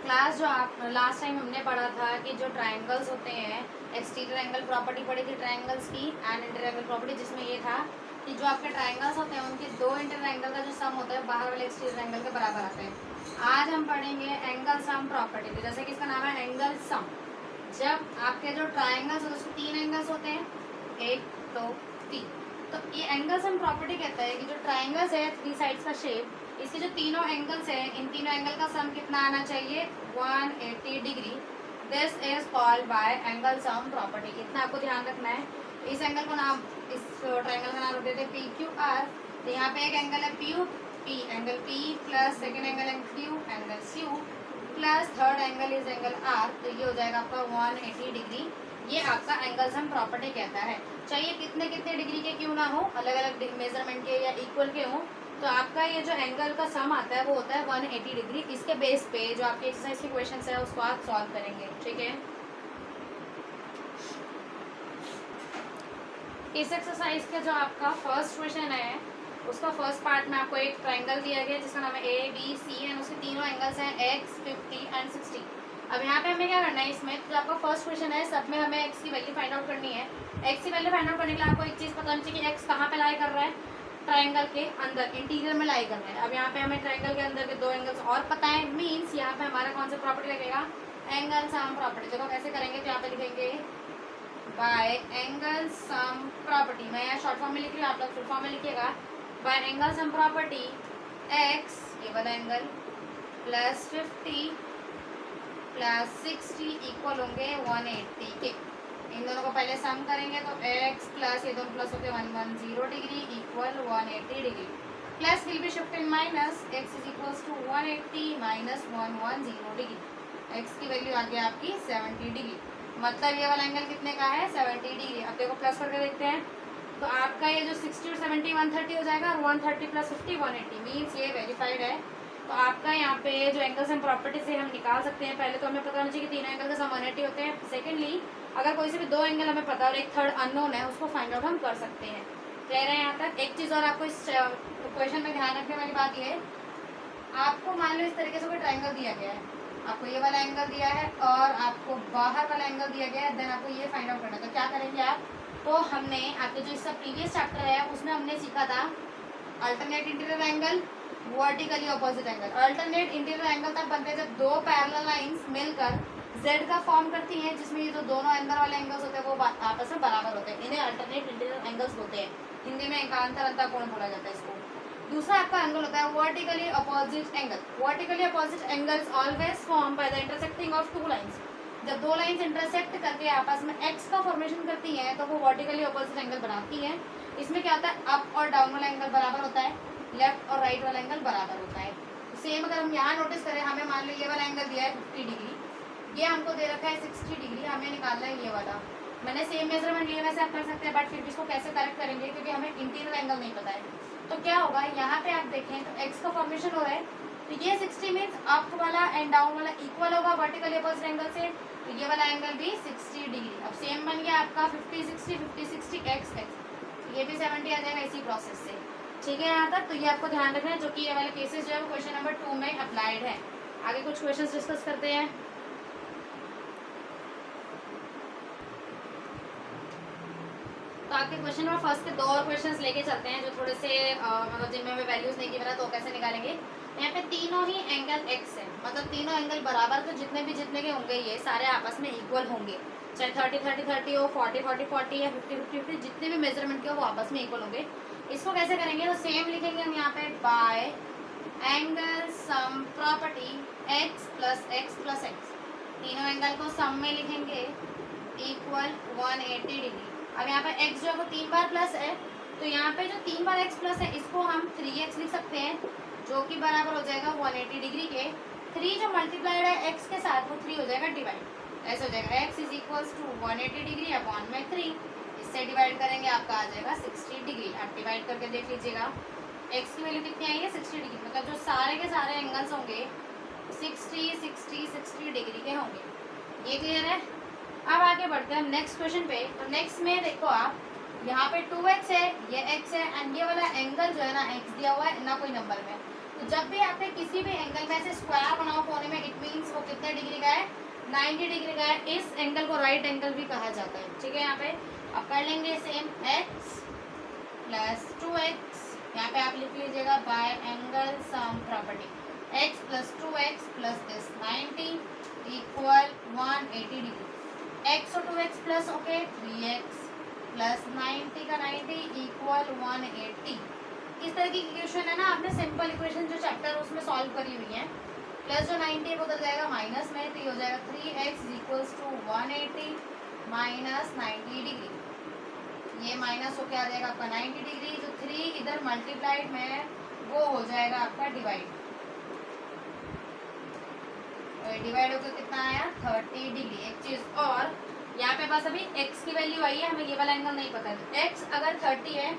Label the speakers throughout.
Speaker 1: Class जो आप last time हमने पढ़ा था कि जो ट्रायंगल्स होते हैं, एक्सटीरियर एंगल प्रॉपर्टी पढ़ी थी ट्रायंगल्स की एंड इंटीरियर एंगल प्रॉपर्टी, जिसमें ये था कि जो आपके ट्रायंगल्स होते हैं उनके दो इंटीरियर एंगल का जो सम होता है बाहर वाले एक्सटीरियर एंगल के बराबर आता है। आज हम पढ़ेंगे एंगल सम प्रॉपर्टी, जैसे कि इसका नाम है एंगल सम। जब आपके जो ट्रायंगल्स होते हैं उसके तीन एंगल्स होते हैं, एक दो तीन, तो ये एंगल सम प्रॉपर्टी कहता है कि जो ट्रायंगल्स है थ्री साइड्स का शेप, इसके जो तीनों एंगल्स है इन तीनों एंगल का सम कितना आना चाहिए, 180 degree. This is called by angle sum property. कितना आपको ध्यान रखना है, इस एंगल को नाम, इस ट्रायंगल का नाम देते हैं पी क्यू आर। तो यहाँ पे एक एंगल है P P angle P plus second angle Q angle Q plus third angle is angle R, तो ये हो जाएगा आपका 180 डिग्री। ये आपका एंगल सम प्रॉपर्टी कहता है। चाहिए कितने कितने डिग्री के क्यों ना हो, अलग अलग मेजरमेंट के या इक्वल के हो, तो आपका ये जो एंगल का सम आता है वो होता है 180 डिग्री। इसके बेस पे जो आपके एक्सरसाइज के क्वेश्चंस है उसको आप सॉल्व करेंगे, ठीक है। इस एक्सरसाइज का जो आपका फर्स्ट क्वेश्चन है उसका फर्स्ट पार्ट में आपको एक ट्रायंगल दिया गया जिसका नाम है ए बी सी एंड उसके तीनों एंगल्स हैं x, 50 एंड 60। अब यहाँ पे हमें क्या करना है, इसमें जो आपका फर्स्ट क्वेश्चन है सब में हमें x की वैल्यू फाइंड आउट करनी है। x की वैल्यू फाइंड आउट करने के लिए आपको एक चीज़ पता होनी चाहिए कि x कहाँ पे लाई कर रहा है, ट्रायंगल के अंदर इंटीरियर में लाई कर रहा है। अब यहाँ पे हमें ट्रायंगल के अंदर के दो एंगल्स और पता है, मीन्स यहाँ पे हमारा कौन सा प्रॉपर्टी लगेगा, एंगल सम प्रॉपर्टी। देखो कैसे करेंगे, तो यहाँ पे लिखेंगे बाय एंगल सम प्रॉपर्टी। मैं यहाँ शॉर्ट फॉर्म में लिख रही हूँ, आप लोग फुल फॉर्म में लिखिएगा। Bye angle sum property x, ये वाला एंगल, प्लस 50 प्लस 60 इक्वल होंगे 180 के। इन दोनों को पहले सम करेंगे तो x प्लस ये दोनों प्लस होते 110 degree equal 180 degree, plus will be shift in minus, x is equals to 180 minus 110 degree. x की वैल्यू आ गई आपकी 70 डिग्री, मतलब ये वाला एंगल कितने का है, 70 डिग्री। अब देखो प्लस करके देखते हैं, तो आपका ये जो 60 और 70 130 हो जाएगा, और 130 प्लस 50 180, मीन्स ये वेरीफाइड है। तो आपका यहाँ पे जो एंगल सम प्रॉपर्टी से हम निकाल सकते हैं, पहले तो हमें पता होना चाहिए कि तीनों एंगल का सम 180 होते हैं। सेकेंडली अगर कोई से भी दो एंगल हमें पता और एक थर्ड अननोन है उसको फाइंड आउट हम कर सकते हैं। क्लियर है यहाँ तक। एक चीज़ और आपको इस क्वेश्चन में ध्यान रखने वाली बात ये है, आपको मान लो इस तरीके से कोई ट्रायंगल दिया गया है, आपको ये वाला एंगल दिया है और आपको बाहर वाला एंगल दिया गया है, देन आपको ये फाइंड आउट करना है। तो क्या करेंगे आप, तो हमने आपके जो इसका प्रीवियस चैप्टर है उसमें हमने सीखा था alternate interior angle, vertically opposite angle. Alternate interior angle तब बनते हैं जब दो पैरेलल लाइंस मिलकर z का फॉर्म करती हैं, जिसमें ये जो दोनों अंदर वाले एंगल्स होते हैं वो आपस में बराबर होते हैं। इन्हें अल्टरनेट इंटीरियर एंगल्स होते हैं, हिंदी में एकांतर अंतःकोण बोला जाता है इसको। दूसरा आपका एंगल होता है vertically opposite angle. Vertically opposite angles always form by the intersecting of two lines. जब दो लाइंस इंटरसेक्ट करके आपस में x का फॉर्मेशन करती हैं तो वो वर्टिकली अपोजिट एंगल बनाती हैं। इसमें क्या होता है, अप और डाउन वाला एंगल बराबर होता है, लेफ्ट और राइट वाला एंगल बराबर होता है। सेम अगर हम यहाँ नोटिस करें, हमें मान लो ये वाला एंगल दिया है 50 डिग्री, ये हमको दे रखा है 60 डिग्री, हमें निकालना है ये वाला। मैंने सेम मेजरमेंट लिए वैसे आप कर सकते हैं, बट फिर भी इसको कैसे करेक्ट करेंगे क्योंकि हमें इंटीरियर एंगल नहीं पता है। तो क्या होगा, यहाँ पे आप देखें तो x का फॉर्मेशन हो रहा है, तो ये 60 मीन्स अप वाला एंड डाउन वाला इक्वल होगा वर्टिकली अपोजिट एंगल से, तो ये वाला एंगल भी 60 डिग्री। अब सेम बन गया आपका 50 60 50 60 x x, ये भी 70 आ जाएगा इसी प्रोसेस से, ठीक है यहाँ तक। तो ये आपको ध्यान रखना है, जो कि ये वाले केसेस जो है वो क्वेश्चन नंबर 2 में अप्लाइड है। आगे कुछ क्वेश्चंस डिस्कस करते हैं। तो आपके क्वेश्चन नंबर फर्स्ट के दो और क्वेश्चंस लेके चलते हैं जो थोड़े से मतलब जिनमें हमें वैल्यूज नहीं की मेरा, तो कैसे निकालेंगे। यहाँ पे तीनों ही एंगल x है, मतलब तीनों एंगल बराबर, तो जितने के होंगे ये सारे आपस में इक्वल होंगे, चाहे 30 30 30 हो, 40 40 40 या 50 50 50, जितने भी मेजरमेंट के हो वो आपस में इक्वल होंगे। इसको कैसे करेंगे, तो सेम लिखेंगे हम यहाँ पे bye angle sum property x plus x plus x, तीनों एंगल को सम में लिखेंगे इक्वल 180 डिग्री। अब यहाँ पे x जो है वो 3 बार प्लस है, तो यहाँ पे जो 3 बार x प्लस है इसको हम 3x लिख सकते हैं, जो कि बराबर हो जाएगा 180 डिग्री के। 3 जो मल्टीप्लाइड है x के साथ वो 3 हो जाएगा डिवाइड, ऐसे हो जाएगा x is equals to 180 degree upon में 3, इससे डिवाइड करेंगे आपका आ जाएगा 60 डिग्री। आप डिवाइड करके देख लीजिएगा x की वैल्यू कितनी आई है, 60 डिग्री, मतलब जो सारे के सारे एंगल्स होंगे 60 60 60 डिग्री के होंगे। ये क्लियर है। अब आगे बढ़ते हैं नेक्स्ट क्वेश्चन पे। तो नेक्स्ट में देखो आप, यहाँ पे 2x है, ये x है एंड ये वाला एंगल जो है ना x दिया हुआ है ना कोई नंबर में। तो जब भी आप किसी भी एंगल में से स्क्वायर बनाओ कोण होने में इट मीन्स वो कितने डिग्री का है, 90 डिग्री का है। इस एंगल को राइट एंगल भी कहा जाता है, ठीक है। यहाँ पे अब कर लेंगे सेम, x प्लस 2x, यहाँ पे आप लिख लीजिएगा bye angle sum property, x plus 2x plus this 90 equal 180 degree, x और 2x plus okay 3x plus 90 का 90 इक्वल 180। इस तरह की इक्वेशन है ना, आपने सिंपल इक्वेशन जो चैप्टर उसमें सॉल्व करी हुई है। प्लस जो 90 बदल जाएगा माइनस में, तो ये हो जाएगा 3x equals to 180 minus 90 degree, ये माइनस होके आ जाएगा आपका 90 डिग्री, जो 3 इधर मल्टीप्लाइड में वो हो जाएगा आपका डिवाइड, डिवाइड होकर कितना आया 30 डिग्री। एक चीज और, यहाँ पे बस अभी x की वैल्यू आई है, हमें ये वाला एंगल नहीं पता है। x अगर 30 है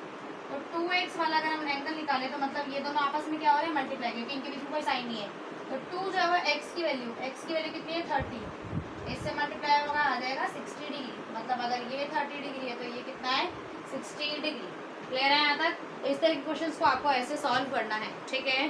Speaker 1: तो 2x वाला अगर हम एंगल निकाले तो मतलब ये दोनों आपस में क्या हो रहे हैं, मल्टीप्लाई, क्योंकि इनके बीच में कोई साइन नहीं है। तो 2 जो है x की वैल्यू कितनी है 30, इससे मल्टीप्लाई होगा आ जाएगा 60 डिग्री, मतलब अगर ये 30 डिग्री है तो ये कितना है 60 डिग्री। क्लियर है यहाँ तक? इस तरह के क्वेश्चंस को आपको ऐसे सॉल्व करना है, ठीक है।